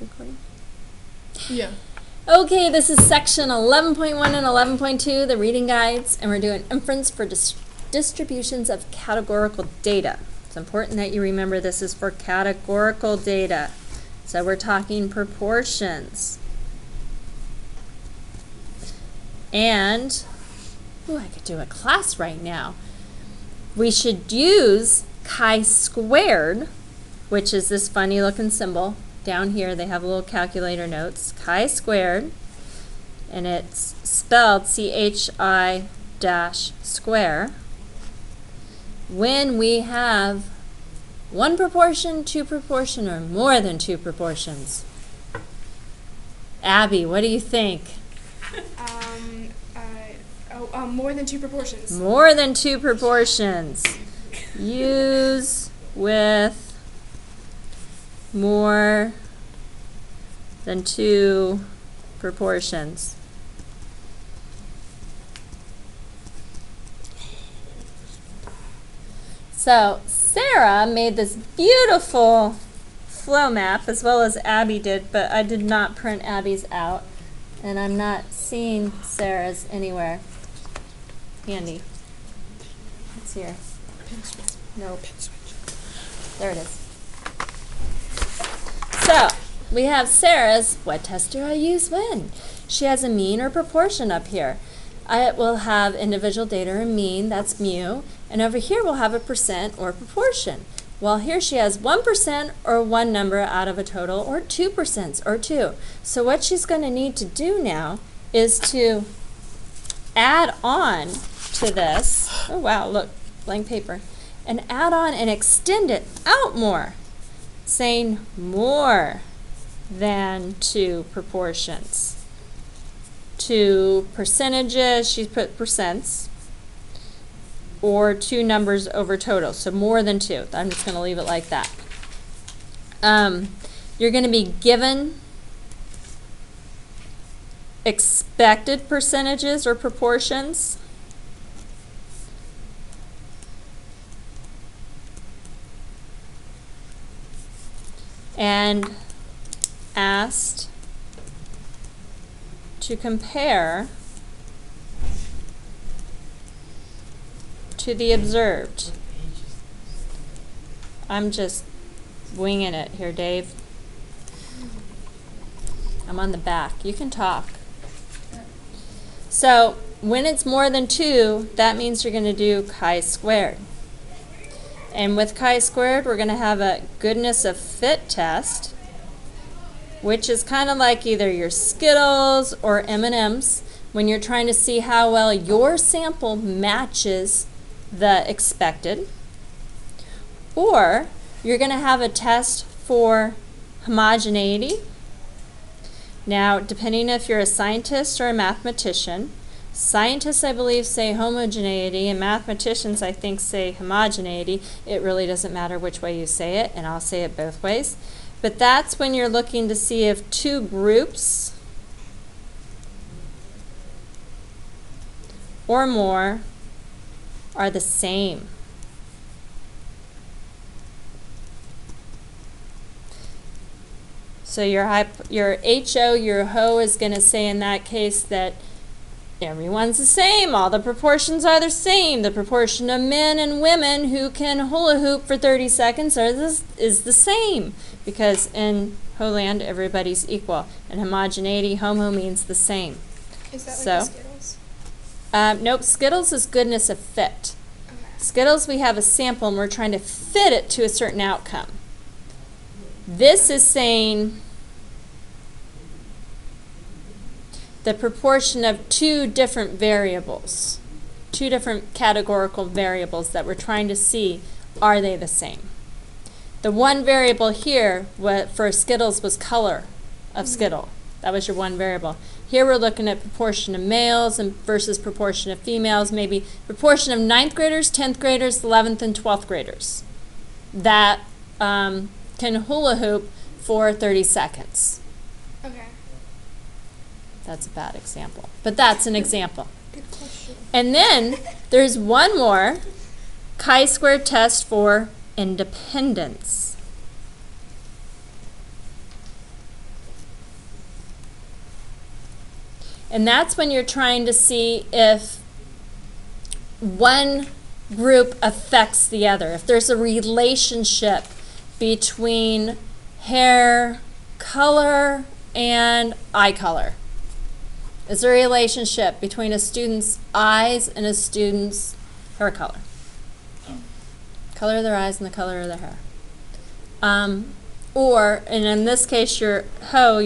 recording? Yeah. Okay, this is section 11.1 and 11.2, the reading guides, and we're doing inference for distributions of categorical data. It's important that you remember this is for categorical data. So we're talking proportions. And, I could do a class right now. We should use chi-squared, which is this funny looking symbol. Down here they have a little calculator notes, chi-squared, and it's spelled chi dash square, when we have one proportion, two proportion, or more than two proportions. Abby, what do you think? More than two proportions. More than two proportions. Use with more than two proportions. So Sarah made this beautiful flow map, as well as Abby did, but I did not print Abby's out, and I'm not seeing Sarah's anywhere. Handy. It's here. Nope. There it is. So, we have Sarah's, what test do I use when? She has a mean or proportion up here. I will have individual data or mean, that's mu, and over here we'll have a percent or proportion. Well, here she has 1% or one number out of a total, or 2% or two. So what she's going to need to do now is to add on to this, oh wow, look, blank paper, and add on and extend it out more, saying more than two proportions. Two percentages, she's put percents, or two numbers over total, so more than two. I'm just going to leave it like that. You're going to be given expected percentages or proportions. And asked to compare to the observed. I'm just winging it here, Dave. I'm on the back. You can talk. So when it's more than two, that means you're going to do chi-squared. And with chi-squared, we're going to have a goodness of fit test, which is kind of like either your Skittles or M&Ms when you're trying to see how well your sample matches the expected. Or you're going to have a test for homogeneity. Now, depending if you're a scientist or a mathematician, scientists, I believe, say homogeneity, and mathematicians, I think, say homogeneity. It really doesn't matter which way you say it, and I'll say it both ways. But that's when you're looking to see if two groups or more are the same. So your HO, your HO, is going to say in that case that everyone's the same. All the proportions are the same. The proportion of men and women who can hula hoop for 30 seconds is the same, because in Holand everybody's equal. And homogeneity, homo, means the same. Is that like the Skittles? Nope, Skittles is goodness of fit. Okay. Skittles, we have a sample and we're trying to fit it to a certain outcome. This is saying the proportion of two different variables, two different categorical variables that we're trying to see, are they the same? The one variable here for Skittles was color of Skittle. That was your one variable. Here we're looking at proportion of males versus proportion of females, maybe proportion of 9th graders, 10th graders, 11th and 12th graders that can hula hoop for 30 seconds. Okay. That's a bad example, but that's an example. Good question. And then there's one more chi-square test for independence. And that's when you're trying to see if one group affects the other. If there's a relationship between hair color and eye color. Is there a relationship between a student's eyes and a student's hair color? Color of their eyes and the color of their hair. Or, and in this case, your HO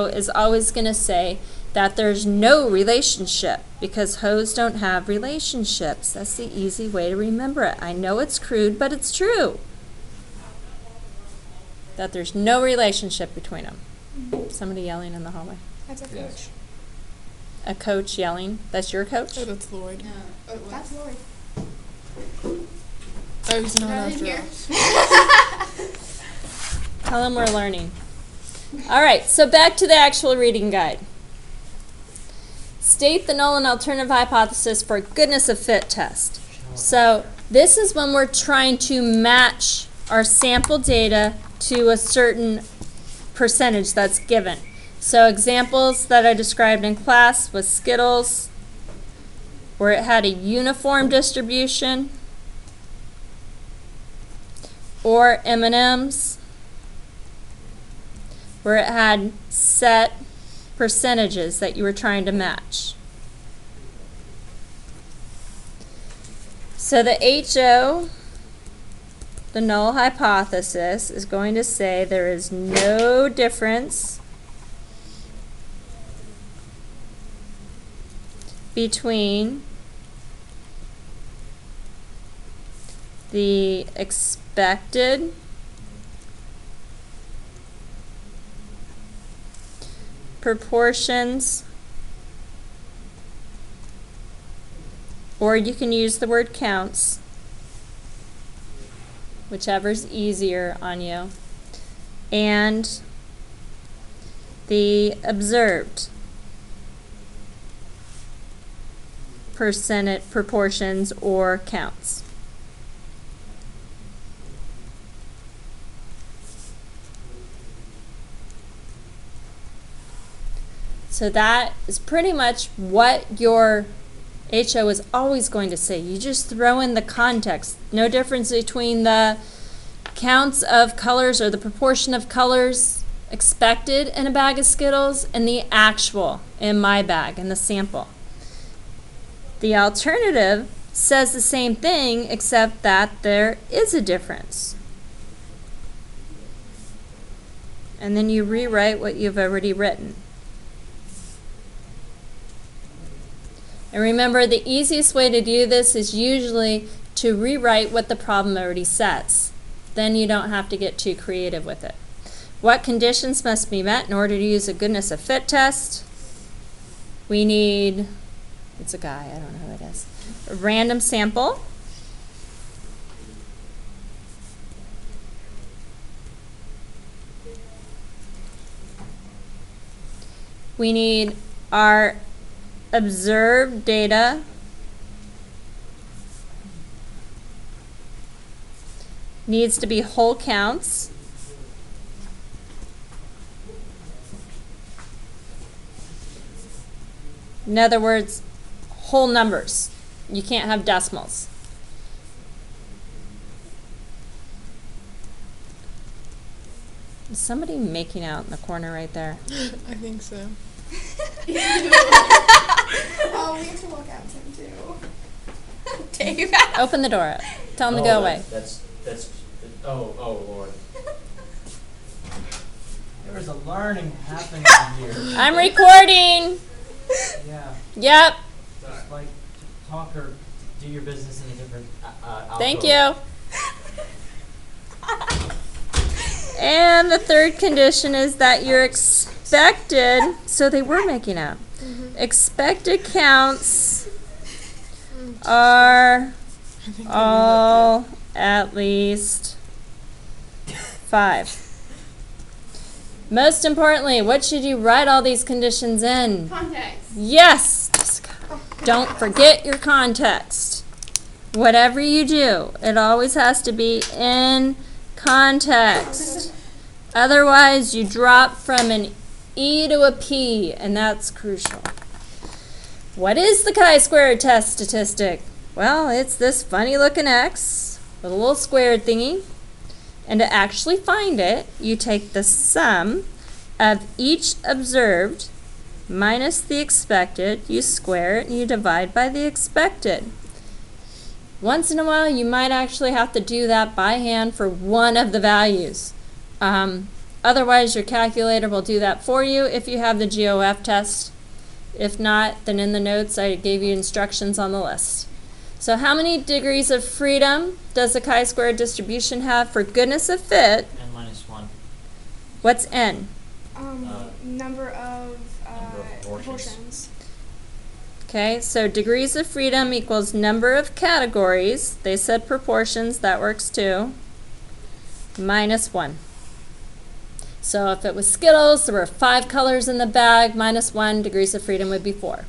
is always going to say that there's no relationship because HOs don't have relationships. That's the easy way to remember it. I know it's crude, but it's true. That there's no relationship between them. Somebody yelling in the hallway. That's a coach. Yes. A coach yelling. That's your coach? Oh, that's Lloyd. That's Lori. Oh, he's not Not in after here. us. Tell them we're learning. All right, so back to the actual reading guide. State the null and alternative hypothesis for goodness of fit test. So this is when we're trying to match our sample data to a certain percentage that's given. So examples that I described in class was Skittles, where it had a uniform distribution, or M&Ms, where it had set percentages that you were trying to match. So the HO, the null hypothesis, is going to say there is no difference between the expected proportions, or you can use the word counts, whichever's easier on you, and the observed percentage proportions or counts. So that is pretty much what your HO is always going to say. You just throw in the context. No difference between the counts of colors or the proportion of colors expected in a bag of Skittles and the actual in my bag, in the sample. The alternative says the same thing except that there is a difference. And then you rewrite what you've already written. And remember, the easiest way to do this is usually to rewrite what the problem already says. Then you don't have to get too creative with it. What conditions must be met in order to use a goodness of fit test? We need, it's a guy, I don't know who it is, a random sample. We need our observed data needs to be whole counts. In other words, whole numbers. You can't have decimals. Is somebody making out in the corner right there? I think so. Oh, we have to walk out to him too. Dave. Open the door up. Tell them to go away. That's, oh, Lord. There was a learning happening here. I'm recording. Yeah, Yep. just like talk or do your business in a different Thank alcove. you. And the third condition is that you're expected, so they were making out. Expected counts are I think all at least 5. Most importantly, what should you write all these conditions in? Context. Yes! Jessica. Don't forget your context. Whatever you do, it always has to be in context. Otherwise, you drop from an e to a p, and that's crucial. What is the chi-squared test statistic? Well, it's this funny looking x with a little squared thingy. And to actually find it, you take the sum of each observed minus the expected, you square it, and you divide by the expected. Once in a while, you might actually have to do that by hand for one of the values. Otherwise, your calculator will do that for you if you have the GOF test. If not, then in the notes, I gave you instructions on the list. So how many degrees of freedom does the chi-square distribution have? For goodness of fit, N minus 1. what's n? Number of proportions. proportions. Okay, so degrees of freedom equals number of categories. They said proportions, that works too. Minus 1. So if it was Skittles, there were 5 colors in the bag, minus 1, degrees of freedom would be 4.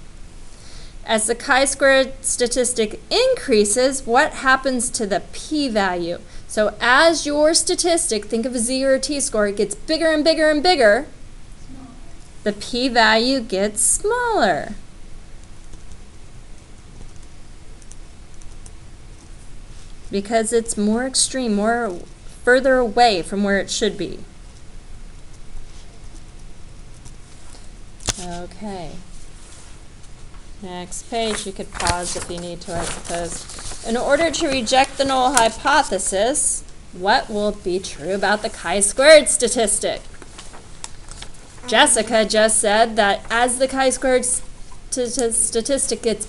As the chi-squared statistic increases, what happens to the p-value? So as your statistic, think of a z or a t-score, it gets bigger and bigger and bigger, the p-value gets smaller. Because it's more extreme, more further away from where it should be. Okay. Next page, you could pause if you need to, I suppose. In order to reject the null hypothesis, what will be true about the chi-squared statistic? Jessica just said that as the chi-squared statistic gets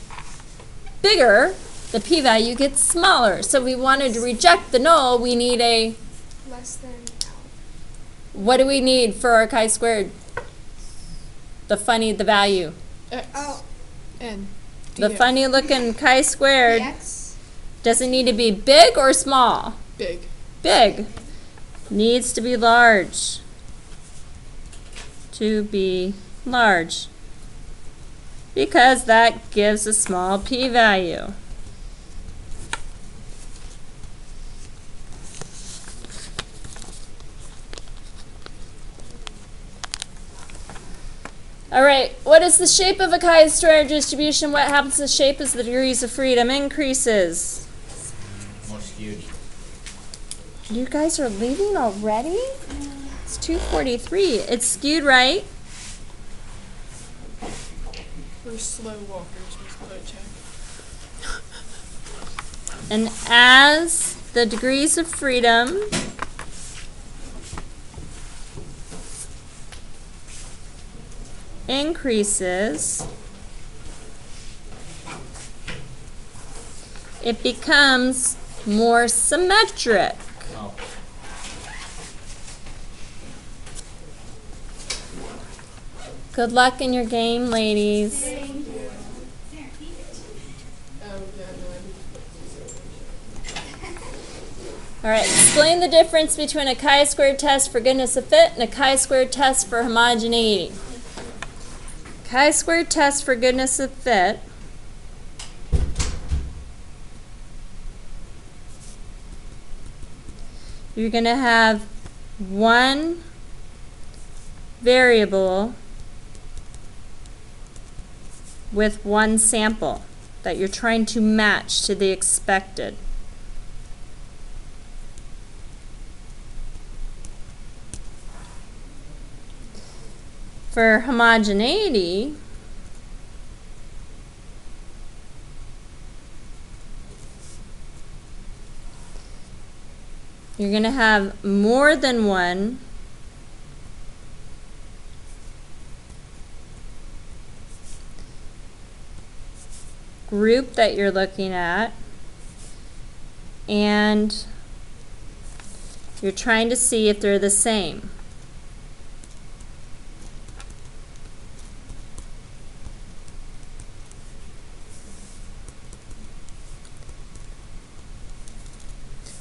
bigger, the p-value gets smaller. So we wanted to reject the null, we need a... Less than L. What do we need for our chi-squared? The value. X. Oh. N. The DX. funny looking chi-squared, X. does it need to be big or small? Big. Big. Needs to be large. To be large. Because that gives a small p-value. All right, what is the shape of a chi-square distribution? What happens to the shape as the degrees of freedom increases? More skewed. You guys are leaving already? It's 2:43. It's skewed right. We're slow walkers, Miss Belichick. And as the degrees of freedom increases, it becomes more symmetric. Oh. Good luck in your game, ladies. Oh, yeah, no, All right, explain the difference between a chi-squared test for goodness of fit and a chi-squared test for homogeneity. Chi-squared test for goodness of fit you're going to have one variable with one sample that you're trying to match to the expected. For homogeneity, you're going to have more than one group that you're looking at, and you're trying to see if they're the same.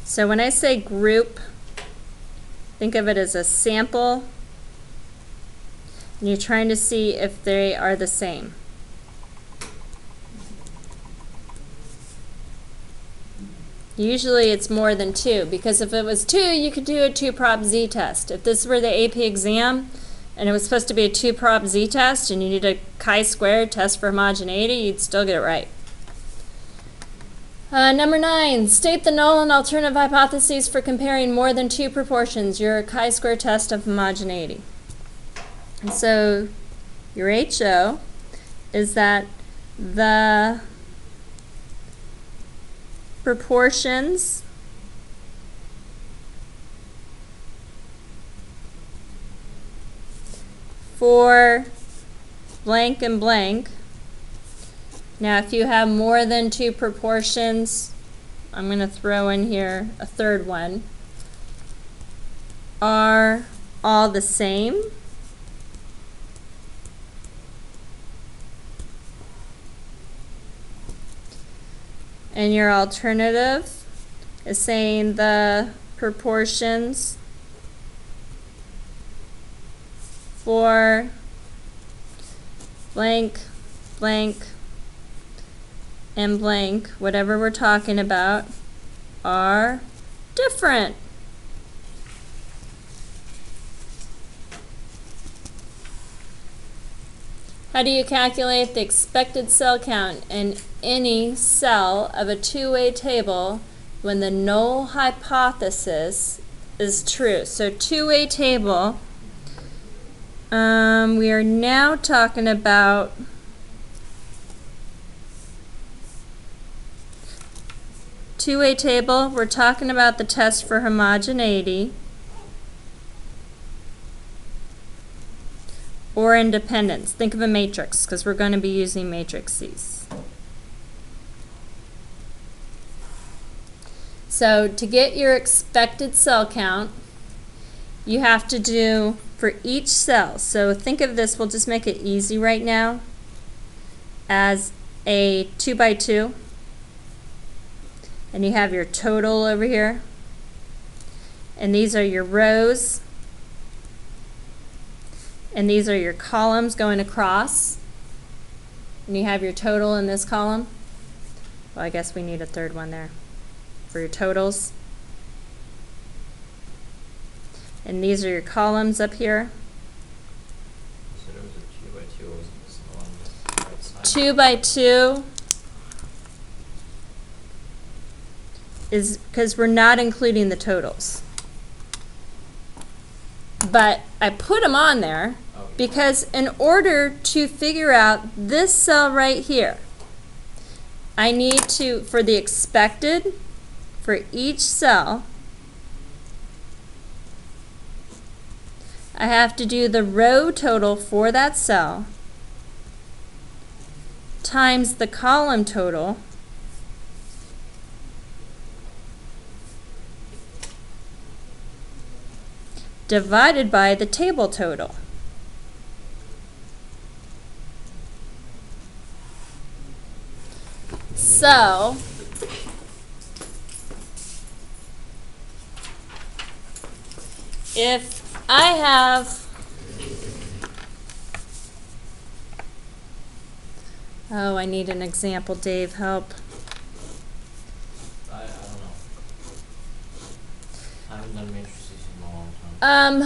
So when I say group, think of it as a sample, and you're trying to see if they are the same. Usually it's more than 2, because if it was 2, you could do a 2-prop z test. If this were the AP exam and it was supposed to be a 2-prop z-test, and you need a chi-squared test for homogeneity, you'd still get it right. Number 9, state the null and alternative hypotheses for comparing more than 2 proportions, your chi-square test of homogeneity. And so your HO is that the proportions for blank and blank. Now if you have more than 2 proportions, I'm going to throw in here a third one, are all the same. And your alternative is saying the proportions for blank, blank, and blank, whatever we're talking about, are different. How do you calculate the expected cell count in any cell of a two-way table when the null hypothesis is true? So two-way table, we are now talking about two-way table, we're talking about the test for homogeneity or independence. Think of a matrix, because we're going to be using matrices. So to get your expected cell count, you have to do for each cell. So think of this, we'll just make it easy right now, as a 2 by 2. And you have your total over here. And these are your rows. And these are your columns going across. And you have your total in this column. Well, I guess we need a third one there for your totals. And these are your columns up here. So there was a 2 by 2, was the one on the right side? 2 by 2 is because we're not including the totals. But I put them on there because in order to figure out this cell right here, I need to, for the expected, for each cell, I have to do the row total for that cell times the column total divided by the table total. So, if I have, oh, I need an example, Dave, help. I don't know. I haven't done matrices in a long time.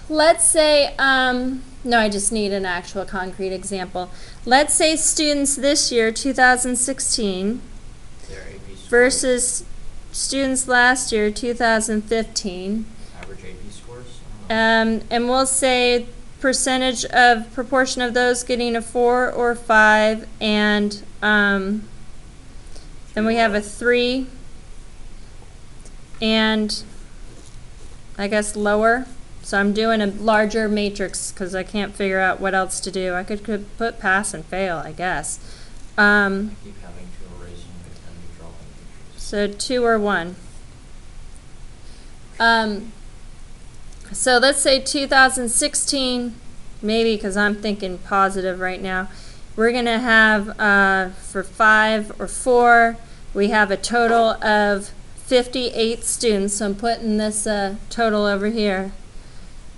Let's say, no, I just need an actual concrete example. Let's say students this year, 2016, Their AP scores, versus students last year, 2015. average AP scores? I don't know. And we'll say percentage of, proportion of those getting a 4 or 5, and then we have a 3, and I guess lower. So I'm doing a larger matrix because I can't figure out what else to do. I could put pass and fail, I guess. I keep having to erase them every time you draw matrices. So 2 or 1. So let's say 2016, maybe because I'm thinking positive right now, we're going to have for 5 or 4, we have a total of 58 students. So I'm putting this total over here.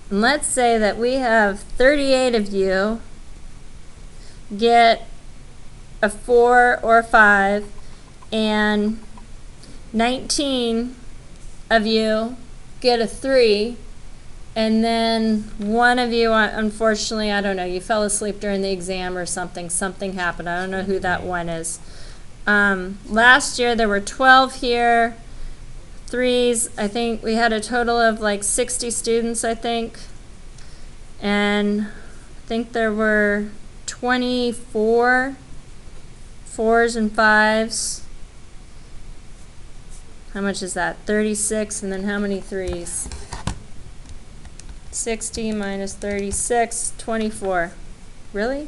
And let's say that we have 38 of you get a 4 or 5, and 19 of you get a 3, And then one of you, unfortunately, I don't know, you fell asleep during the exam or something. Something happened. I don't know who that one is. Last year there were 12 here. Threes, I think we had a total of like 60 students, I think. And I think there were 24 fours and fives. How much is that? 36, and then how many threes? 60 minus 36, 24. Really?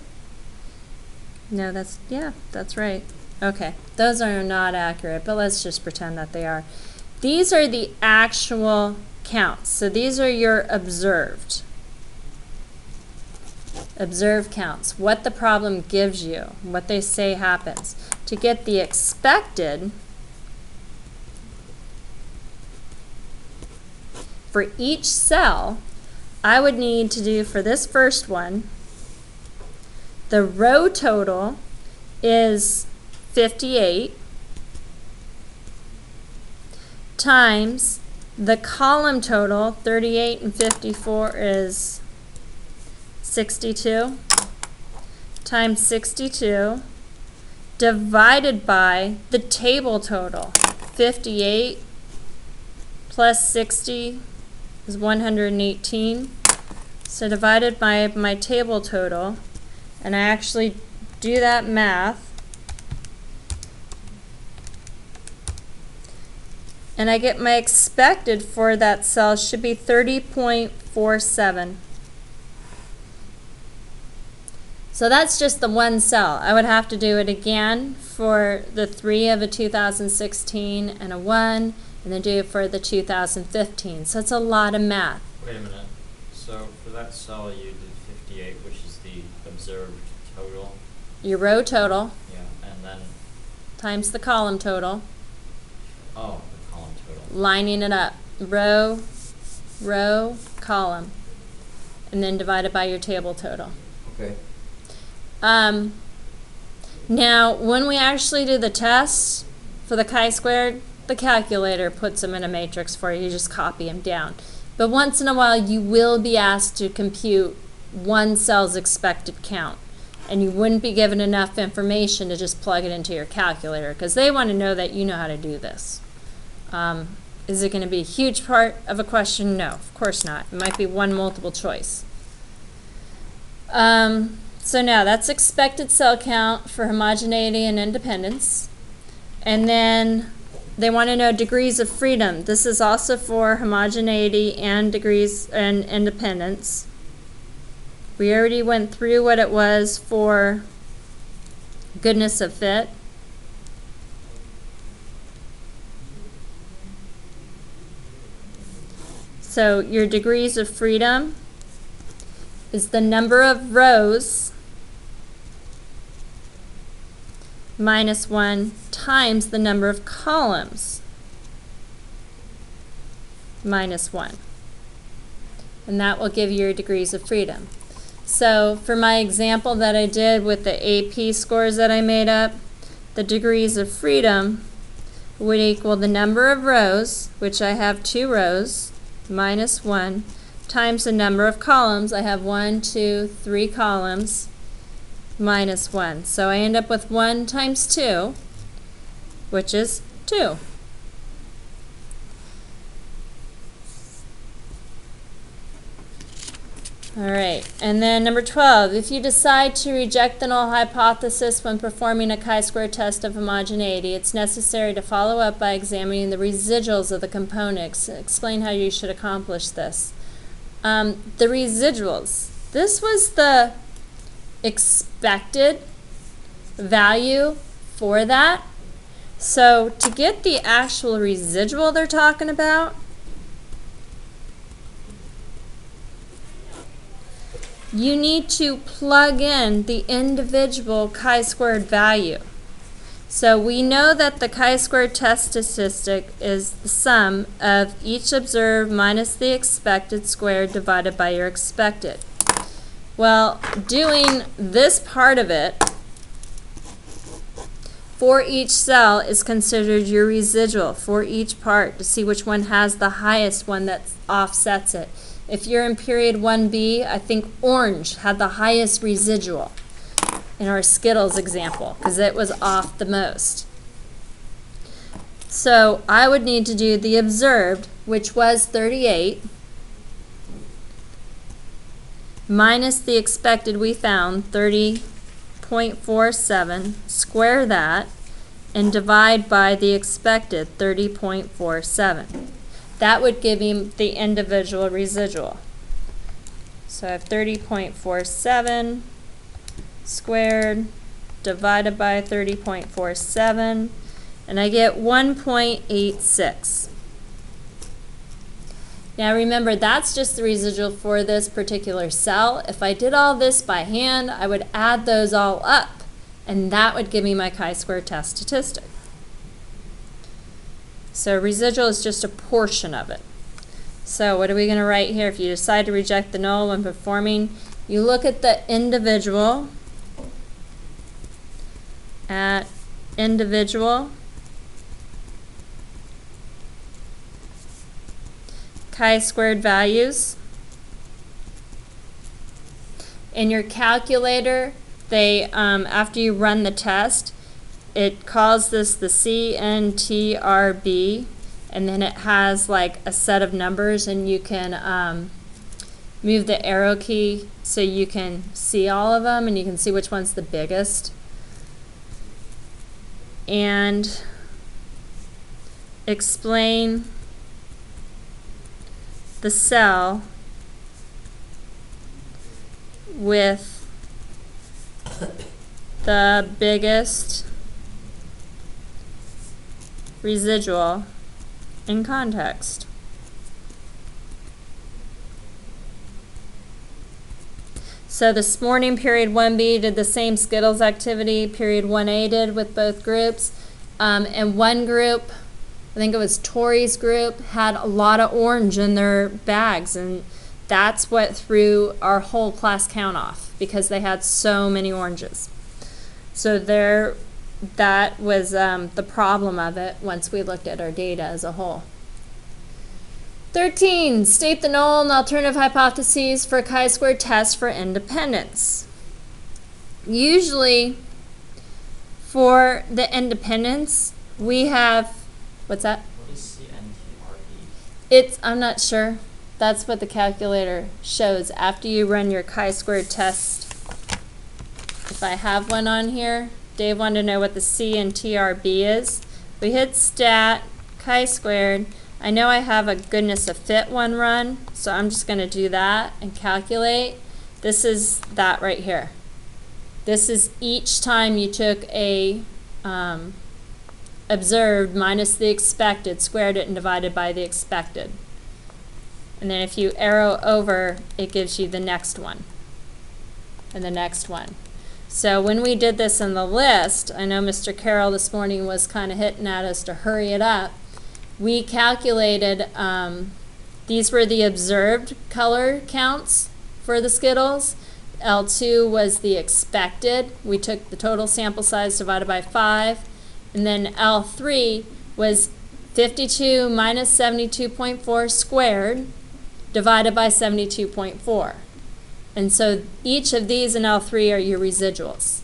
No, that's right. Okay, those are not accurate, but let's just pretend that they are. These are the actual counts. So these are your observed counts, what the problem gives you, what they say happens. To get the expected, for each cell, I would need to do, for this first one, the row total is 58 times the column total, 38 and 54 is 62, times 62, divided by the table total. 58 plus 60 is 118. So divided by my table total, and I actually do that math, and I get my expected for that cell should be 30.47. So that's just the one cell. I would have to do it again for the 3 of a 2016 and a 1, and then do it for the 2015. So it's a lot of math. Wait a minute. So for that cell you did 58, which is the observed total. Your row total Yeah, and then, times the column total, oh, the column total. lining it up. Row, row, column, and then divided by your table total. Okay. Now, when we actually do the test for the chi-squared, the calculator puts them in a matrix for you. You just copy them down. But once in a while, you will be asked to compute one cell's expected count. And you wouldn't be given enough information to just plug it into your calculator, because they want to know that you know how to do this. Is it going to be a huge part of a question? No, of course not. It might be one multiple choice. So now that's expected cell count for homogeneity and independence. And then they want to know degrees of freedom. This is also for homogeneity and degrees and independence. We already went through what it was for goodness of fit. So your degrees of freedom is the number of rows minus 1 times the number of columns minus 1. And that will give you your degrees of freedom. So for my example that I did with the AP scores that I made up, the degrees of freedom would equal the number of rows, which I have 2 rows, minus 1, times the number of columns. I have 1, 2, 3 columns, minus 1. So I end up with 1 times 2, which is 2. All right, and then number 12, if you decide to reject the null hypothesis when performing a chi-square test of homogeneity, it's necessary to follow up by examining the residuals of the components. Explain how you should accomplish this. The residuals, this was the expected value for that. So to get the actual residual they're talking about, you need to plug in the individual chi-squared value. So we know that the chi-squared test statistic is the sum of each observed minus the expected squared divided by your expected. Well, doing this part of it for each cell is considered your residual for each part to see which one has the highest one that offsets it. If you're in period 1B, I think orange had the highest residual in our Skittles example because it was off the most. So I would need to do the observed, which was 38, minus the expected we found, 30.47, square that, and divide by the expected, 30.47. That would give me the individual residual. So I have 30.47 squared divided by 30.47, and I get 1.86. Now remember, that's just the residual for this particular cell. If I did all this by hand, I would add those all up, and that would give me my chi-square test statistic. So residual is just a portion of it. So what are we going to write here? If you decide to reject the null when performing, you look at the individual, chi-squared values. In your calculator, they after you run the test, it calls this the CNTRB, and then it has like a set of numbers, and you can move the arrow key so you can see all of them and you can see which one's the biggest. And explain the cell with the biggest residual in context. So this morning, period 1B did the same Skittles activity period 1A did with both groups. And one group, I think it was Tori's group, had a lot of orange in their bags, and that's what threw our whole class count off because they had so many oranges. So that was the problem of it once we looked at our data as a whole. 13, state the null and alternative hypotheses for a chi-square test for independence. Usually for the independence, we have, what's that? What is CNTRB? I'm not sure. That's what the calculator shows after you run your chi-square test. If I have one on here, Dave wanted to know what the CNTRB is. We hit stat, chi-squared. I know I have a goodness of fit one run, so I'm just going to do that and calculate. This is that right here. This is each time you took a observed minus the expected, squared it, and divided by the expected. And then if you arrow over, it gives you the next one and the next one. So when we did this in the list, I know Mr. Carroll this morning was kind of hitting at us to hurry it up. We calculated, these were the observed color counts for the Skittles. L2 was the expected. We took the total sample size divided by 5. And then L3 was 52 minus 72.4 squared divided by 72.4. And so each of these in L3 are your residuals.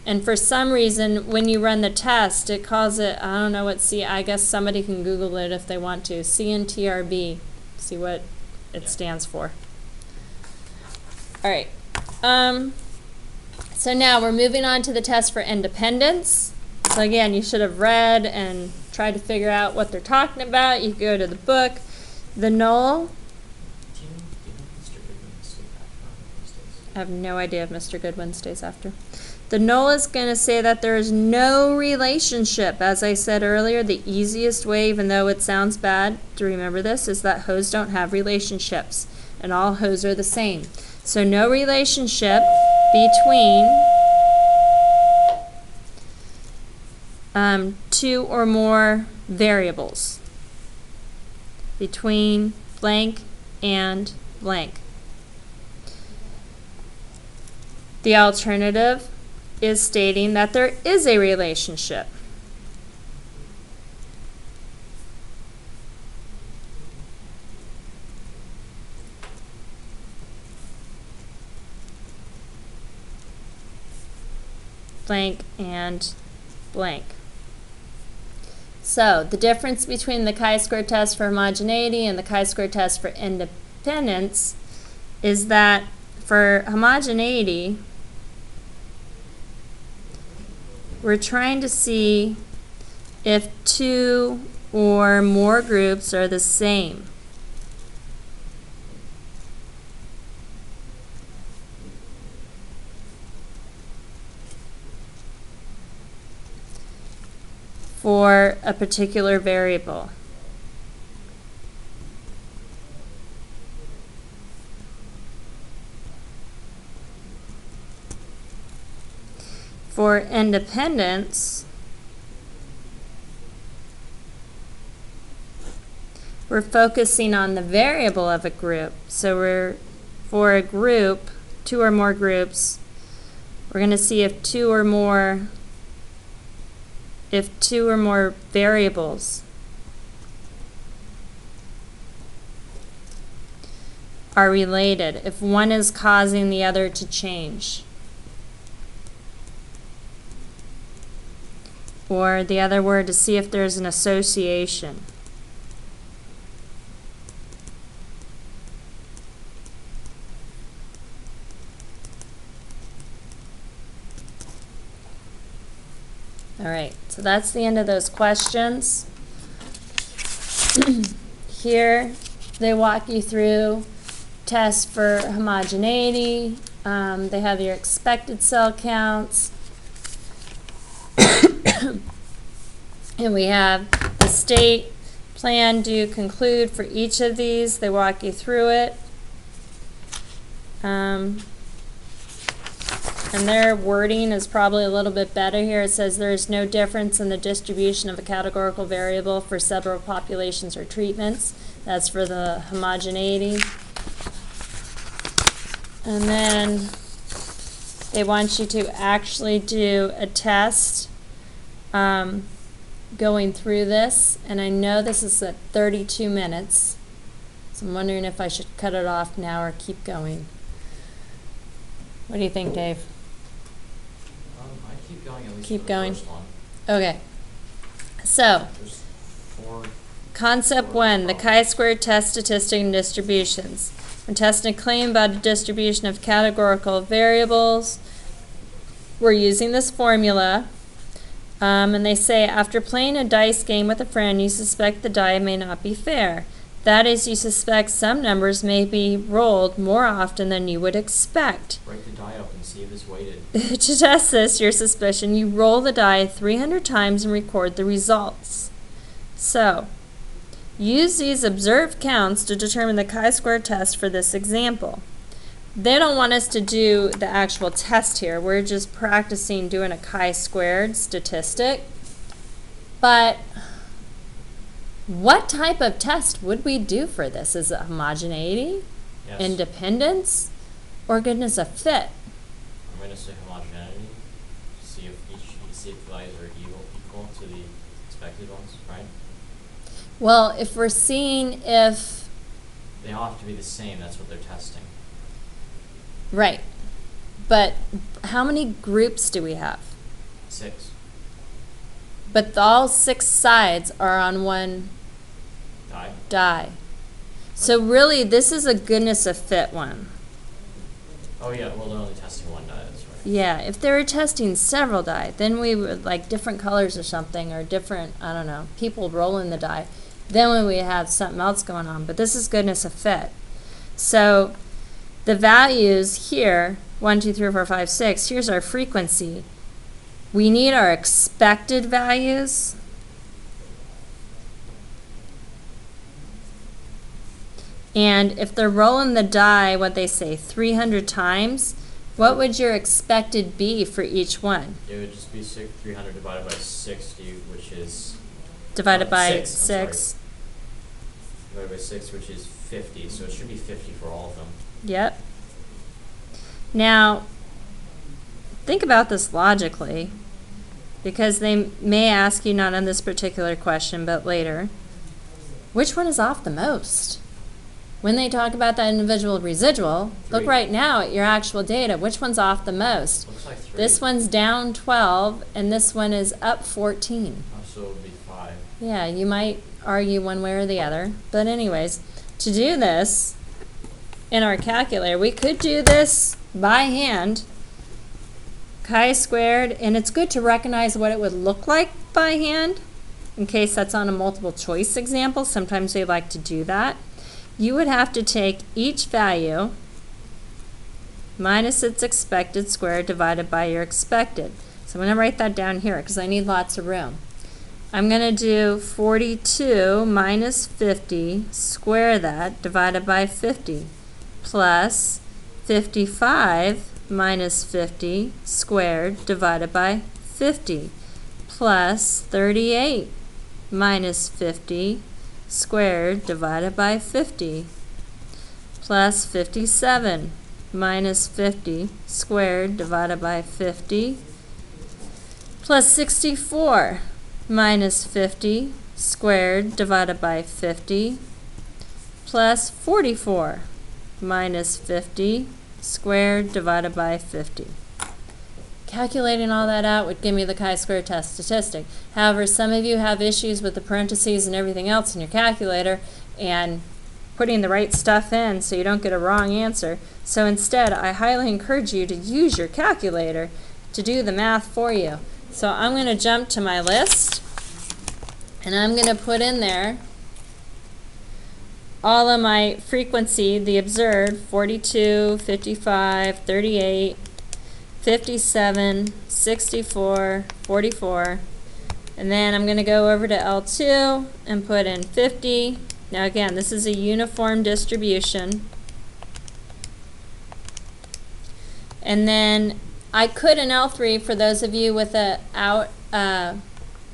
And for some reason, when you run the test, it calls it, I don't know what I guess somebody can Google it if they want to, CNTRB, see what it stands for. All right. So now we're moving on to the test for independence. So again, you should have read and tried to figure out what they're talking about. You can go to the book. The null. Do you know Mr. Goodwin stays after on these days? I have no idea if Mr. Goodwin stays after. The null is going to say that there is no relationship. As I said earlier, the easiest way, even though it sounds bad to remember this, is that hoes don't have relationships, and all hoes are the same. So no relationship between two or more variables, between blank and blank. The alternative is stating that there is a relationship. blank and blank. So the difference between the chi-square test for homogeneity and the chi-square test for independence is that for homogeneity, we're trying to see if two or more groups are the same. For a particular variable. For independence, we're focusing on the variable of a group. So for a group, two or more groups, we're going to see if two or more variables are related, if one is causing the other to change. Or the other word, to see if there's an association. All right, so that's the end of those questions. Here, they walk you through tests for homogeneity. They have your expected cell counts. And we have the state, plan, do, conclude for each of these. They walk you through it. And their wording is probably a little bit better here. It says there is no difference in the distribution of a categorical variable for several populations or treatments. That's for the homogeneity. And then they want you to actually do a test going through this. And I know this is at 32 minutes. So I'm wondering if I should cut it off now or keep going. What do you think, Dave? I keep going at least Keep for going. the first one. Okay. So, There's 4. concept 1, the chi-square test, statistic, and distributions. When testing a claim about a distribution of categorical variables, we're using this formula. And they say, after playing a dice game with a friend, you suspect the die may not be fair. That is, you suspect some numbers may be rolled more often than you would expect. Break the die up and see if it's weighted. To test this, your suspicion, you roll the die 300 times and record the results. So, use these observed counts to determine the chi-square test for this example. They don't want us to do the actual test here. We're just practicing doing a chi-squared statistic. But what type of test would we do for this? Is it homogeneity, Yes. independence, or goodness of fit? I'm going to say homogeneity. See if the values are equal to the expected ones, right? Well, if we're seeing if, They all have to be the same. That's what they're testing. right, but how many groups do we have? 6. But all 6 sides are on one Die. die. So really, this is a goodness of fit one. Oh yeah. Well, they're only testing one die. That's right. Yeah, if they were testing several die, then we would like different colors or something, or different, I don't know, people rolling the die. Then when we have something else going on. But this is goodness of fit. So the values here, 1, 2, 3, 4, 5, 6, here's our frequency. We need our expected values. And if they're rolling the die, what they say, 300 times, what would your expected be for each one? It would just be 300 divided by 60, which is Divided by 6, I'm sorry. 6. Divided by 6, which is 50. So it should be 50 for all of them. Yep. Now, think about this logically, because they may ask you not on this particular question, but later. Which one is off the most? When they talk about that individual residual, look 3. right now at your actual data. Which one's off the most? Looks like 3. This one's down 12, and this one is up 14. Oh, so it would be 5. Yeah, you might argue one way or the other. But anyways, to do this in our calculator, we could do this by hand, chi-squared, and it's good to recognize what it would look like by hand in case that's on a multiple choice example. Sometimes they like to do that. You would have to take each value minus its expected square divided by your expected. So I'm going to write that down here because I need lots of room. I'm going to do 42 minus 50, square that, divided by 50, plus 55 minus 50 squared divided by 50, plus 38 minus 50 squared divided by 50, plus 57 minus 50 squared divided by 50, plus 64 minus 50 squared divided by 50, plus 44 minus 50 squared divided by 50. Calculating all that out would give me the chi-square test statistic. However, some of you have issues with the parentheses and everything else in your calculator and putting the right stuff in so you don't get a wrong answer. So instead, I highly encourage you to use your calculator to do the math for you. So I'm going to jump to my list, and I'm going to put in there all of my frequency, the observed, 42, 55, 38, 57, 64, 44, and then I'm going to go over to L2 and put in 50. Now again, this is a uniform distribution. And then I could in L3, for those of you with a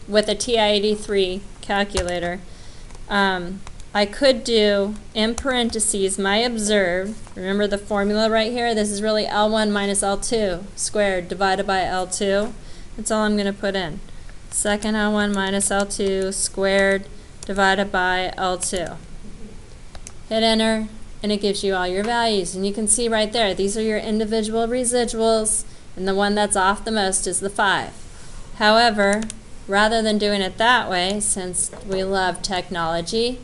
TI-83 calculator, I could do in parentheses my observed. Remember the formula right here? This is really L1 minus L2 squared divided by L2. That's all I'm going to put in. Second L1 minus L2 squared divided by L2. Hit enter, and it gives you all your values. And you can see right there, these are your individual residuals, and the one that's off the most is the 5. However, rather than doing it that way, since we love technology,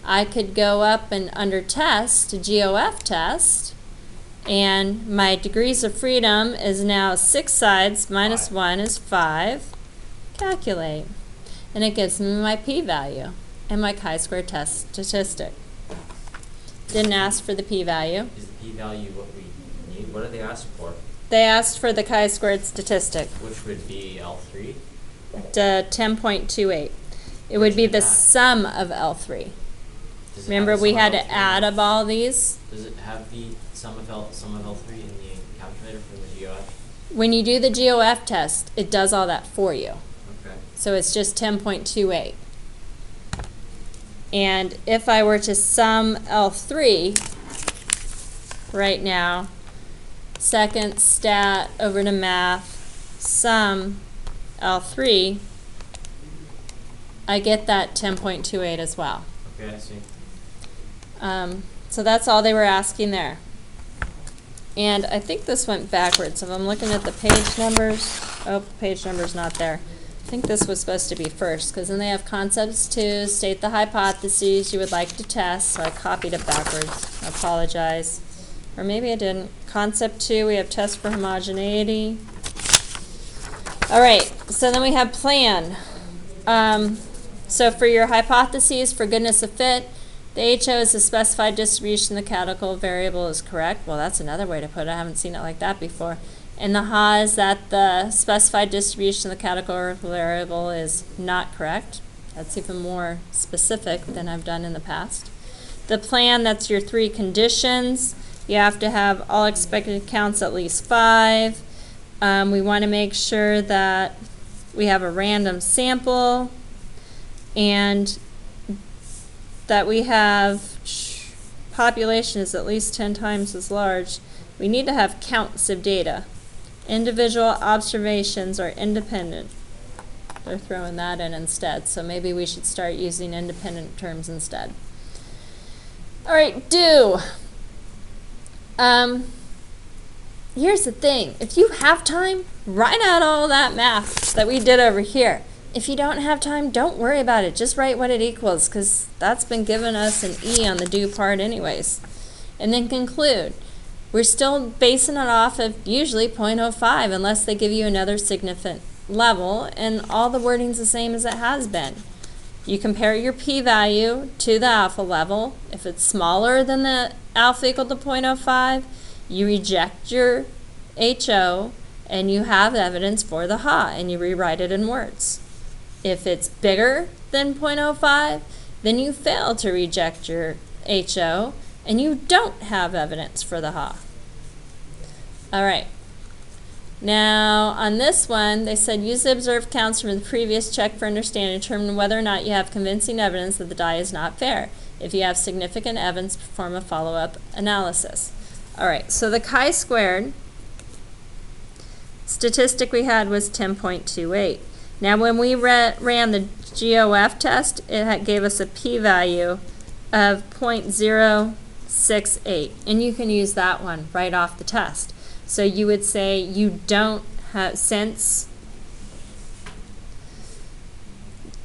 I could go up and under test, GOF test, and my degrees of freedom is now 6 sides minus 1 is 5. Calculate. And it gives me my p-value and my chi-square test statistic. Didn't ask for the p-value. Is the p-value what we need? What did they ask for? They asked for the chi-squared statistic, Which would be L3? the 10.28. It would be the sum of L3. Does it Remember have the we sum had of to L3? add up all these? Does it have the sum of L3 in the calculator for the GOF? When you do the GOF test, it does all that for you. Okay. So it's just 10.28. And if I were to sum L3 right now, second stat over to math, sum L3, I get that 10.28 as well. Okay, I see. So that's all they were asking there. And I think this went backwards. If I'm looking at the page numbers, oh, page number's not there. I think this was supposed to be first, because then they have concepts 2, state the hypotheses you would like to test, so I copied it backwards. I apologize. Or maybe I didn't. Concept 2, we have test for homogeneity. All right, so then we have plan. So for your hypotheses, for goodness of fit, the HO is the specified distribution, the canonical variable is correct. Well, that's another way to put it. I haven't seen it like that before. And the HA is that the specified distribution of the canonical variable is not correct. That's even more specific than I've done in the past. The plan, that's your 3 conditions. You have to have all expected counts at least 5. We want to make sure that we have a random sample and that we have population is at least 10 times as large. We need to have counts of data. Individual observations are independent. They're throwing that in instead, so maybe we should start using independent terms instead. All right, do. Here's the thing. If you have time, write out all that math that we did over here. If you don't have time, don't worry about it. Just write what it equals, because that's been giving us an E on the do part anyways. And then conclude. We're still basing it off of usually 0.05 unless they give you another significant level, and all the wording's the same as it has been. You compare your p-value to the alpha level. If it's smaller than the alpha equal to 0.05, you reject your HO and you have evidence for the HA and you rewrite it in words. If it's bigger than 0.05, then you fail to reject your HO and you don't have evidence for the HA. All right. Now, on this one, they said use the observed counts from the previous check for understanding to determine whether or not you have convincing evidence that the die is not fair. If you have significant evidence, perform a follow-up analysis. All right, so the chi-squared statistic we had was 10.28. Now, when we ran the GOF test, it gave us a p-value of 0.068, and you can use that one right off the test. So you would say you don't have, since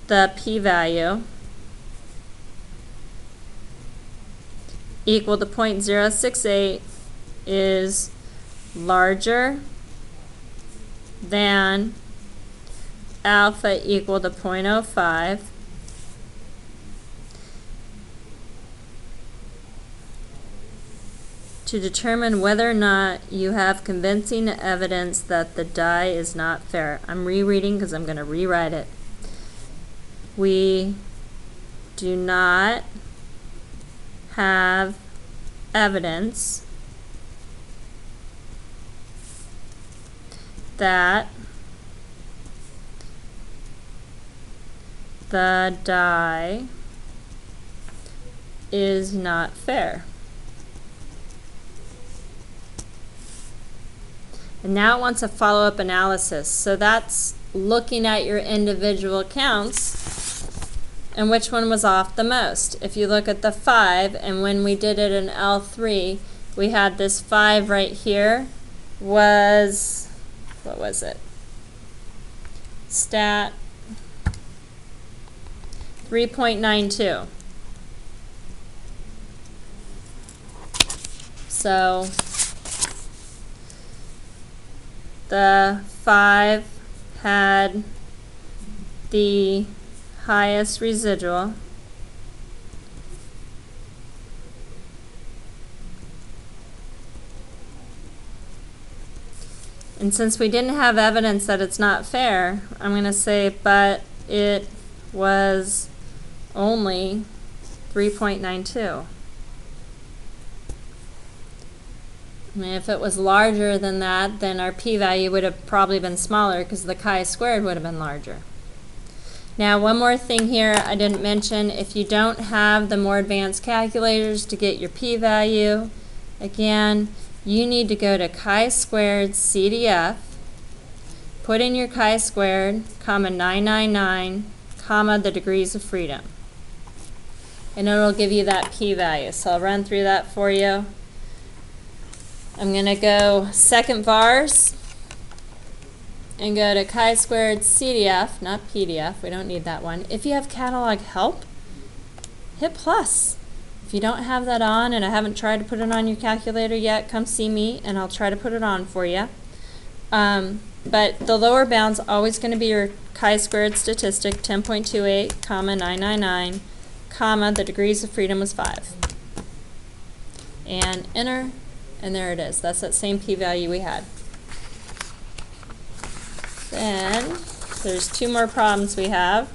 the p-value equal to 0.068 is larger than alpha equal to 0.05, to determine whether or not you have convincing evidence that the die is not fair. I'm rereading because I'm going to rewrite it. We do not have evidence that the die is not fair. And now it wants a follow-up analysis. So that's looking at your individual counts and which one was off the most. If you look at the 5, and when we did it in L3, we had this 5 right here was, what was it? Stat 3.92. So the 5 had the highest residual. And since we didn't have evidence that it's not fair, I'm going to say, but it was only 3.92. I mean, if it was larger than that, then our p-value would have probably been smaller because the chi-squared would have been larger. Now, one more thing here I didn't mention. If you don't have the more advanced calculators to get your p-value, again, you need to go to chi-squared CDF, put in your chi-squared, comma 999, comma the degrees of freedom. And it'll give you that p-value. So I'll run through that for you. I'm going to go second vars and go to chi-squared CDF, not PDF. We don't need that one. If you have catalog help, hit plus. If you don't have that on and I haven't tried to put it on your calculator yet, come see me and I'll try to put it on for you. But the lower bound's always going to be your chi-squared statistic, 10.28, comma 999, comma the degrees of freedom was 5. And enter. And there it is. That's that same p-value we had. Then there's 2 more problems we have.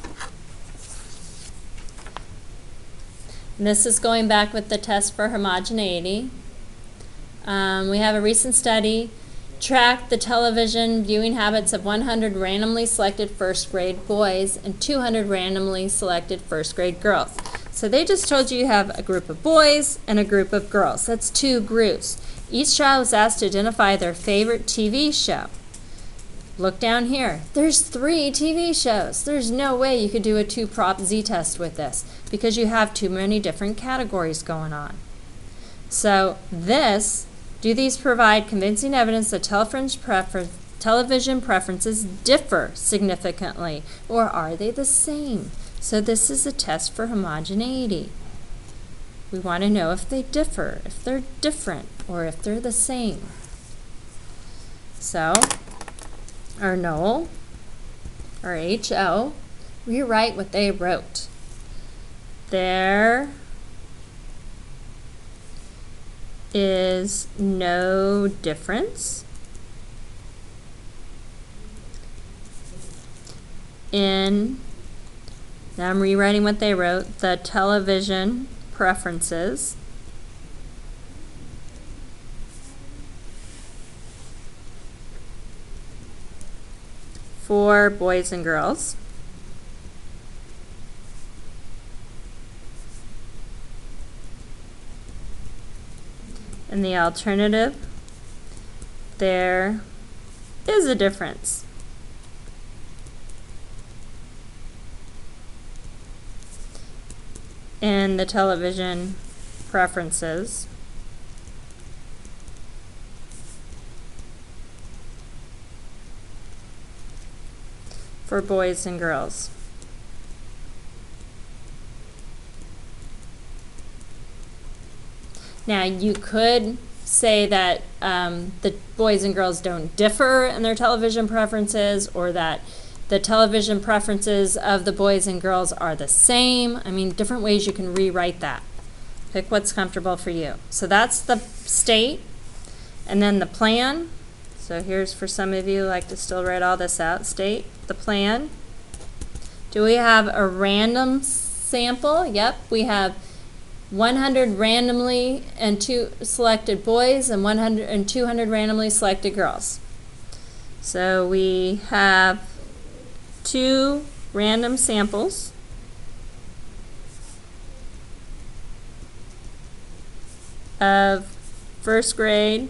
And this is going back with the test for homogeneity. We have a recent study tracked the television viewing habits of 100 randomly selected first grade boys and 200 randomly selected first grade girls. So they just told you have a group of boys and a group of girls. That's 2 groups. Each child was asked to identify their favorite TV show. Look down here. There's 3 TV shows. There's no way you could do a 2-prop z-test with this because you have too many different categories going on. So do these provide convincing evidence that television preferences differ significantly, or are they the same? So this is a test for homogeneity. We want to know if they differ, if they're different, or if they're the same. So, our Noel, or HO, rewrite what they wrote. There is no difference in, now I'm rewriting what they wrote, the television preferences for boys and girls. And the alternative, there is a difference. In the television preferences for boys and girls. Now, you could say that the boys and girls don't differ in their television preferences, or that the television preferences of the boys and girls are the same. I mean, different ways you can rewrite that. Pick what's comfortable for you. So that's the state, and then the plan. So here's for some of you who like to still write all this out. State, the plan. Do we have a random sample? Yep, we have 100 randomly and 2 selected boys and 100 and 200 randomly selected girls. So we have 2 random samples of first grade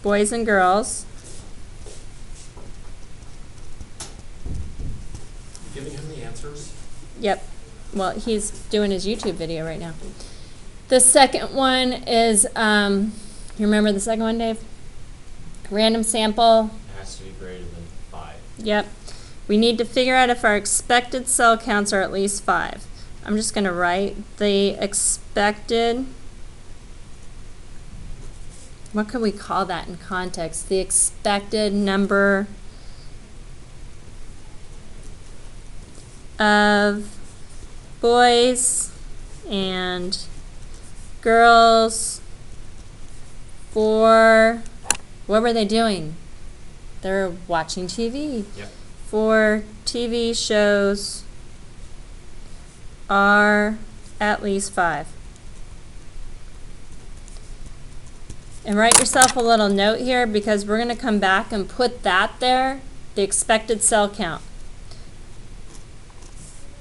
boys and girls. Giving him the answers? Yep. Well, he's doing his YouTube video right now. The second one is, you remember the second one, Dave? Random sample. It has to be greater than 5. Yep. We need to figure out if our expected cell counts are at least 5. I'm just going to write the expected, what could we call that in context? The expected number of boys and girls for, what were they doing? They're watching TV. Yep. For TV shows are at least 5. And write yourself a little note here, because we're going to come back and put that there, the expected cell count,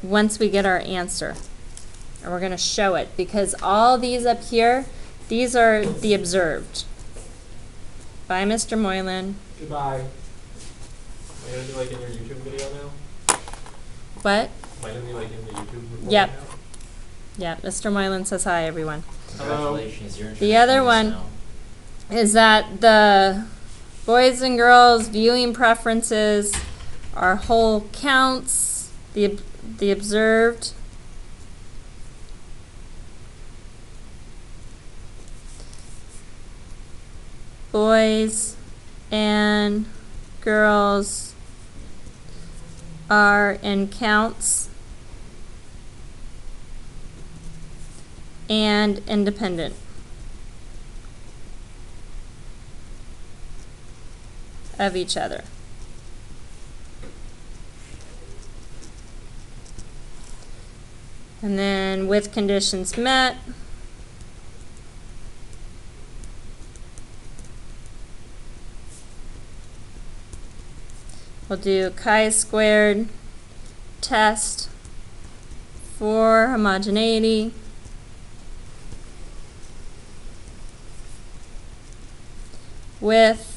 once we get our answer. And we're going to show it, because all these up here, these are the observed. Bye, Mr. Moylan. Goodbye. Am I going to be like in your YouTube video now? What? Am I going to be like in the YouTube recording Yep. now? Yeah, Mr. Moylan says hi, everyone. Congratulations, you're The other introducing one us now. is that the boys and girls viewing preferences are whole counts, the observed boys and girls are in counts and independent of each other. And then with conditions met, we'll do chi-squared test for homogeneity. With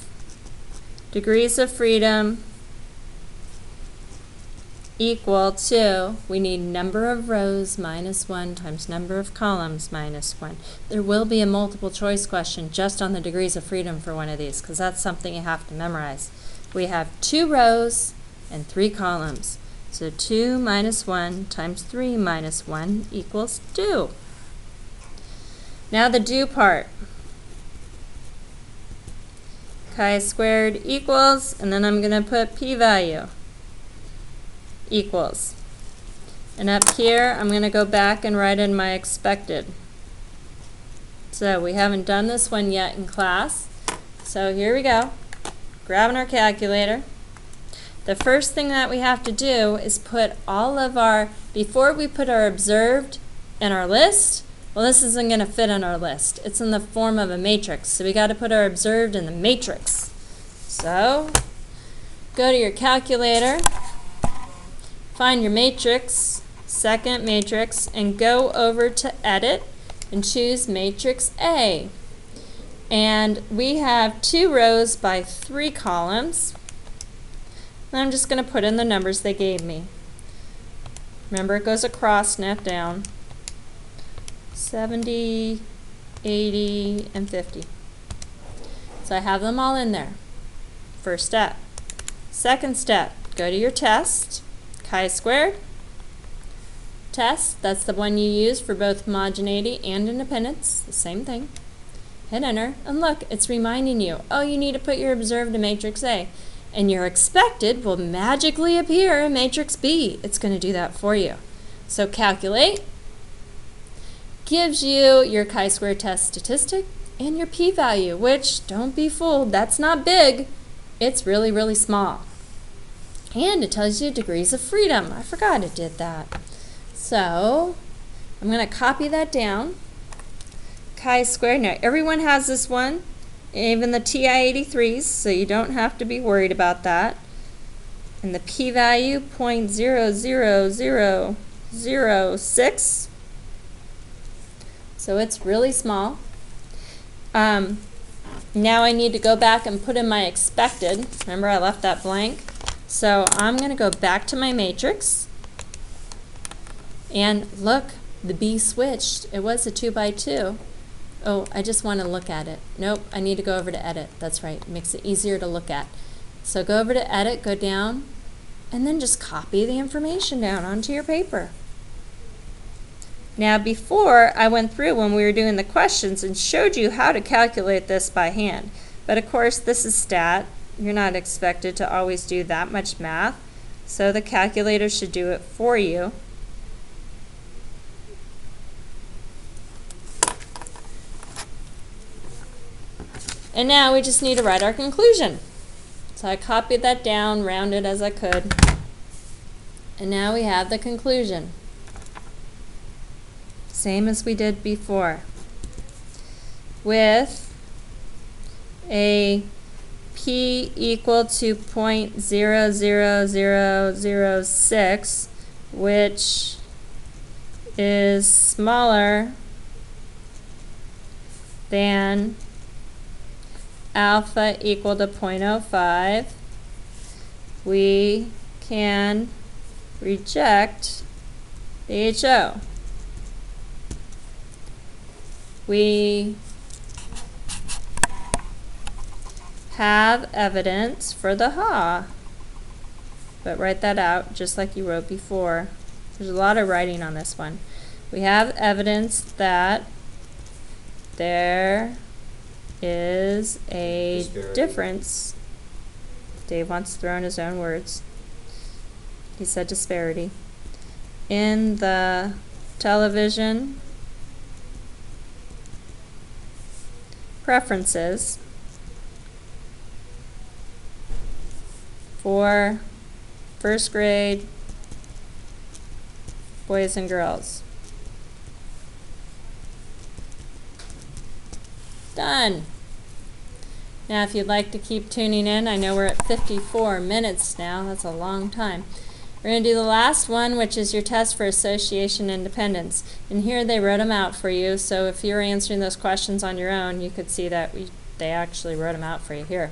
degrees of freedom equal to, we need number of rows minus 1 times number of columns minus 1. There will be a multiple choice question just on the degrees of freedom for one of these, because that's something you have to memorize. We have 2 rows and 3 columns. So 2 minus 1 times 3 minus 1 equals 2. Now the do part. Chi-squared equals, and then I'm going to put p-value equals. And up here, I'm going to go back and write in my expected. So we haven't done this one yet in class. So here we go. Grabbing our calculator. The first thing that we have to do is put all of our, before we put our observed in our list, well, this isn't going to fit in our list. It's in the form of a matrix. So we got to put our observed in the matrix. So go to your calculator. Find your matrix, second matrix, and go over to Edit and choose Matrix A. And we have 2 rows by 3 columns. And I'm just going to put in the numbers they gave me. Remember, it goes across, not down. 70, 80, and 50. So I have them all in there. First step. Second step, go to your test. Chi-squared test, that's the one you use for both homogeneity and independence, the same thing. Hit enter, and look, it's reminding you, oh, you need to put your observed in matrix A, and your expected will magically appear in matrix B. It's going to do that for you. So calculate gives you your chi-square test statistic and your p-value, which, don't be fooled, that's not big, it's really, really small. And it tells you degrees of freedom. I forgot it did that. So I'm going to copy that down. Chi-squared. Now everyone has this one, even the TI-83s, so you don't have to be worried about that. And the p-value 0.00006. So it's really small. Now I need to go back and put in my expected. Remember, I left that blank. So I'm going to go back to my matrix, and look, the B switched. It was a 2 by 2. Oh, I just want to look at it. Nope, I need to go over to edit. That's right, it makes it easier to look at. So go over to edit, go down, and then just copy the information down onto your paper. Now before, I went through when we were doing the questions and showed you how to calculate this by hand. But of course, this is stat. You're not expected to always do that much math, so the calculator should do it for you. And now we just need to write our conclusion. So I copied that down, rounded as I could, and now we have the conclusion. Same as we did before, with a P equal to 0.00006, which is smaller than alpha equal to 0.05, we can reject the HO. We have evidence for the HA. But write that out just like you wrote before. There's a lot of writing on this one. We have evidence that there is a difference. Dave wants to throw in his own words. He said disparity. In the television preferences for first grade boys and girls. Done. Now if you'd like to keep tuning in, I know we're at 54 minutes now. That's a long time. We're going to do the last one, which is your test for association independence. And here they wrote them out for you, so if you're answering those questions on your own, you could see that they actually wrote them out for you here.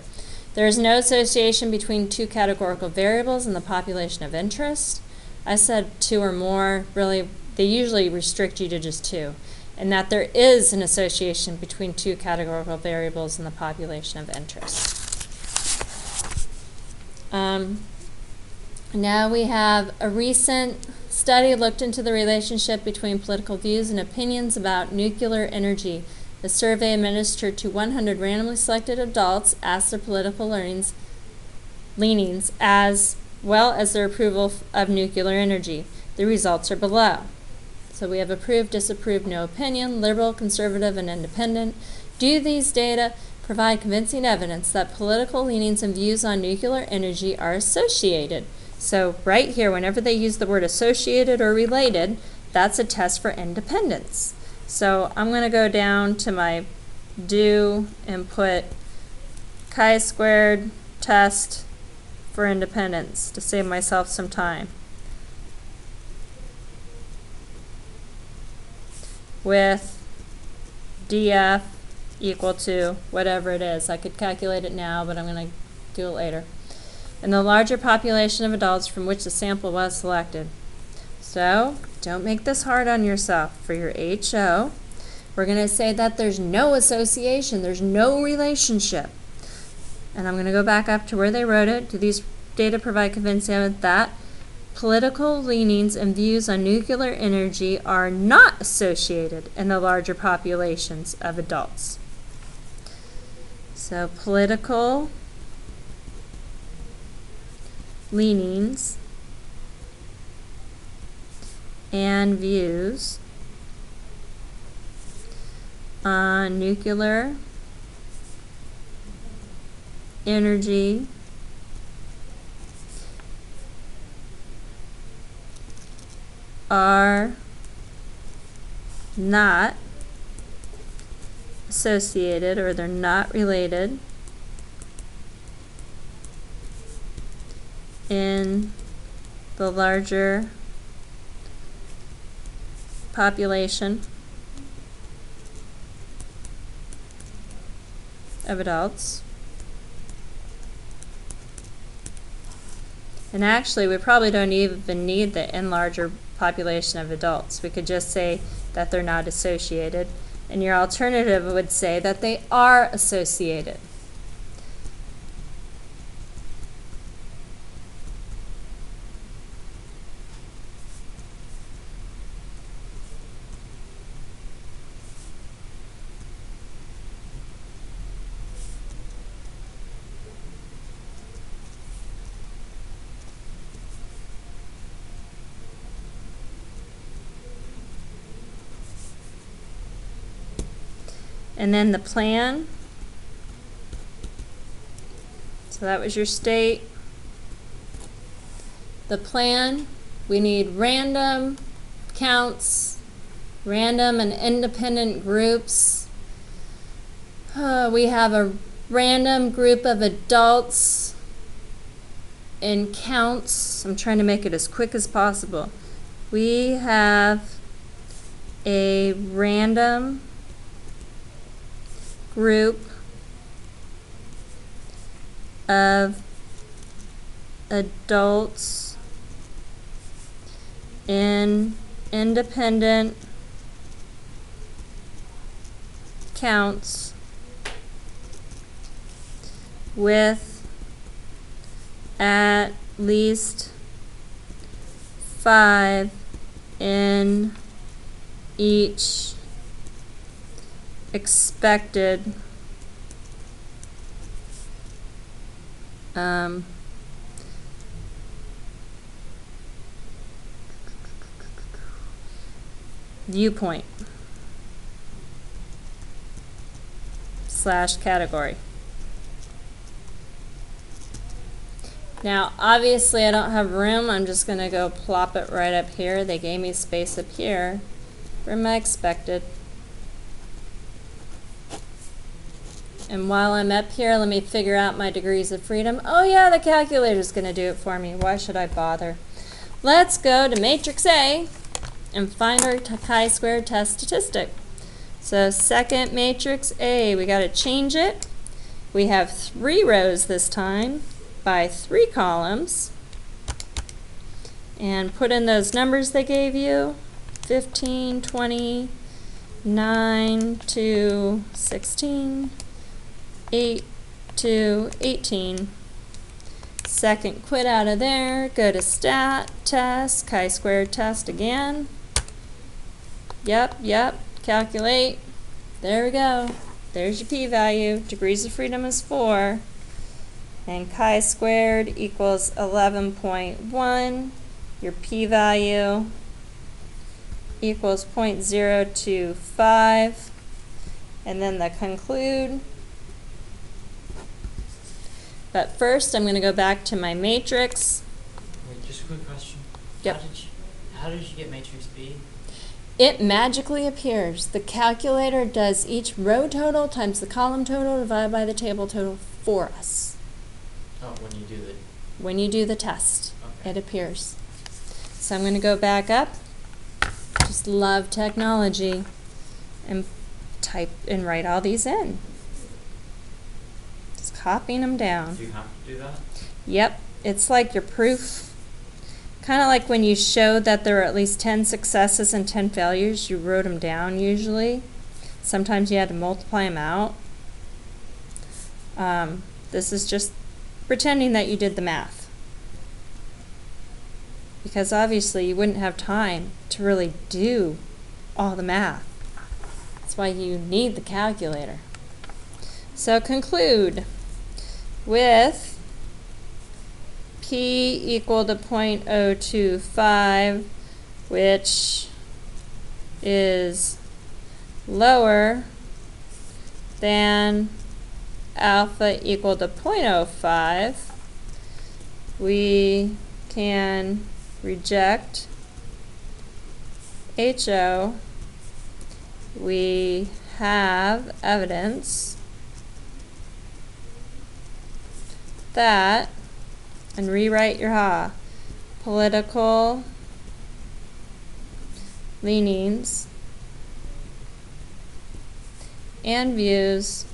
There is no association between two categorical variables in the population of interest. I said two or more. Really, they usually restrict you to just two. And that there is an association between two categorical variables in the population of interest. Now we have a recent study looked into the relationship between political views and opinions about nuclear energy. The survey administered to 100 randomly selected adults asked their political leanings as well as their approval of nuclear energy. The results are below. So we have approved, disapproved, no opinion, liberal, conservative, and independent. Do these data provide convincing evidence that political leanings and views on nuclear energy are associated? So right here, whenever they use the word associated or related, that's a test for independence. So I'm going to go down to my do and put chi-squared test for independence to save myself some time. With df equal to whatever it is. I could calculate it now, but I'm going to do it later. And the larger population of adults from which the sample was selected. So don't make this hard on yourself. For your HO, we're going to say that there's no association, there's no relationship. And I'm going to go back up to where they wrote it. Do these data provide convincing evidence that political leanings and views on nuclear energy are not associated in the larger populations of adults? So political leanings and views on nuclear energy are not associated, or they're not related in the larger population of adults. And actually, we probably don't even need the in larger population of adults. We could just say that they're not associated. And your alternative would say that they are associated. And then the plan. So that was your state. The plan, we need random counts, random and independent groups. We have a random group of adults in counts. I'm trying to make it as quick as possible. We have a random group of adults in independent counts with at least 5 in each expected viewpoint / category. Now, obviously I don't have room. I'm just going to go plop it right up here. They gave me space up here for my expected. And while I'm up here, let me figure out my degrees of freedom. Oh yeah, the calculator's going to do it for me. Why should I bother? Let's go to matrix A and find our chi-squared test statistic. So second matrix A, we got to change it. We have 3 rows this time by 3 columns. And put in those numbers they gave you, 15, 20, 9 to 16, 8 to 18. Second quit out of there, go to stat, test, chi-squared test again. Yep, calculate. There we go. There's your p-value. Degrees of freedom is 4. And chi-squared equals 11.1. Your p-value equals 0.025. And then the conclude. But first, I'm going to go back to my matrix. Wait, just a quick question. Yep. How did you get matrix B? It magically appears. The calculator does each row total times the column total divided by the table total for us. Oh, when you do the. When you do the test, Okay. it appears. So I'm going to go back up. Just love technology. And type and write all these in. Just copying them down. Do you have to do that? Yep, it's like your proof. Kind of like when you showed that there were at least 10 successes and 10 failures, you wrote them down usually. Sometimes you had to multiply them out. This is just pretending that you did the math. Because obviously you wouldn't have time to really do all the math. That's why you need the calculator. So conclude with P equal to 0.025, which is lower than alpha equal to 0.05, we can reject HO. We have evidence that, and rewrite your political leanings and views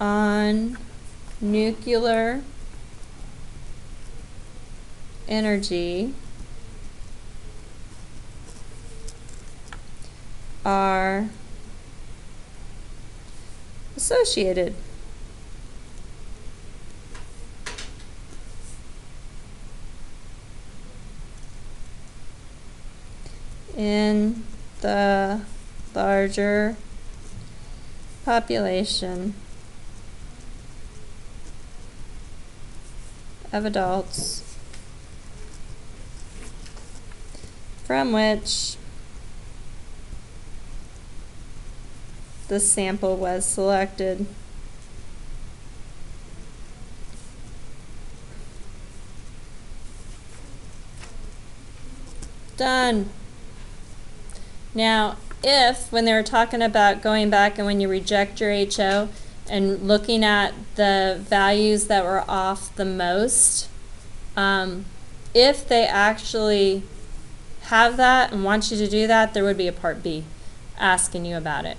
on nuclear energy are associated. In the larger population of adults from which the sample was selected. Done. Now, if, when they were talking about going back and when you reject your HO and looking at the values that were off the most, if they actually have that and want you to do that, there would be a part B asking you about it.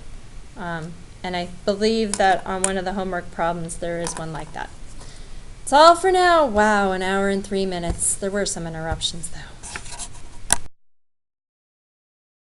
And I believe that on one of the homework problems there is one like that. That's all for now. Wow, an hour and 3 minutes. There were some interruptions though.